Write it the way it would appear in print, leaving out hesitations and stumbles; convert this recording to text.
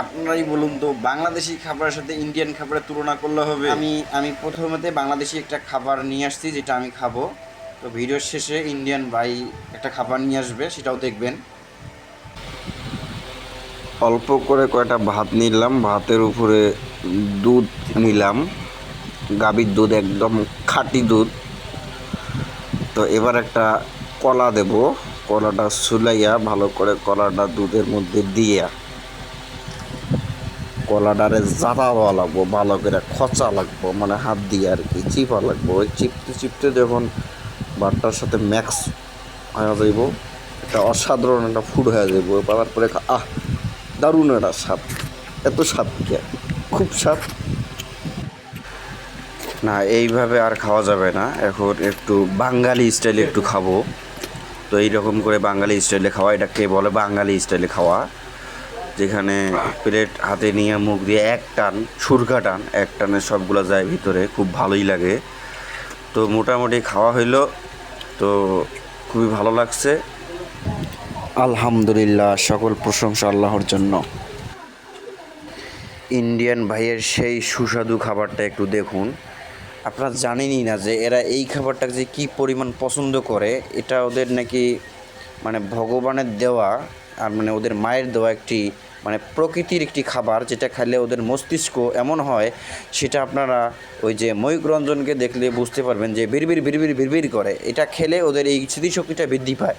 আপনারাই বলুন তো, বাংলাদেশি খাবারের সাথে ইন্ডিয়ান খাবারের তুলনা করলে হবে? আমি প্রথমতে বাংলাদেশি একটা খাবার নিয়ে আসছি যেটা আমি খাবো। তো ভিডিওর শেষে ইন্ডিয়ান ভাই একটা খাবার নিয়ে আসবে, সেটাও দেখবেন। অল্প করে কয়টা ভাত নিলাম, ভাতের উপরে দুধ নিলাম, গাভীর দুধ, একদম খাঁটি দুধ। তো এবার একটা কলা দেব, কলাটা সুলাইয়া ভালো করে কলাটা দুধের মধ্যে দিয়া কলাটারে জাতা দেওয়া লাগবো, ভালো করে খচা লাগবো, মানে হাত দিয়ে আর কি চিপা লাগবো। ওই চিপতে চিপতে যখন ভাতটার সাথে ম্যাক্স হয়ে যাইব, এটা অসাধারণ একটা ফুড হয়ে যাইব। তারপরে দারুণ একটা স্বাদ। এত স্বাদ কে, খুব স্বাদ। না, এইভাবে আর খাওয়া যাবে না, এখন একটু বাঙালি স্টাইলে একটু খাবো। তো এইরকম করে বাঙালি স্টাইলে খাওয়া, এটাকে বলে বাঙালি স্টাইলে খাওয়া, যেখানে প্লেট হাতে নিয়ে মুখ দিয়ে এক টান, সুরকা টান, এক টানে সবগুলো যায় ভিতরে, খুব ভালোই লাগে। তো মোটামুটি খাওয়া হইলো, তো খুবই ভালো লাগছে। আলহামদুলিল্লাহ, সকল প্রশংসা আল্লাহর জন্য। ইন্ডিয়ান ভাইয়ের সেই সুস্বাদু খাবারটা একটু দেখুন। আপনারা জানেনই না যে এরা এই খাবারটা যে কী পরিমাণ পছন্দ করে। এটা ওদের নাকি মানে ভগবানের দেওয়া, আর মানে ওদের মায়ের দেওয়া একটি মানে প্রকৃতির একটি খাবার, যেটা খেলে ওদের মস্তিষ্ক এমন হয়, সেটা আপনারা ওই যে ময়ূররঞ্জনকে দেখলে বুঝতে পারবেন যে বিড়বিড় বিড়বিড় বিড়বিড় করে। এটা খেলে ওদের এই স্মৃতিশক্তিটা বৃদ্ধি পায়।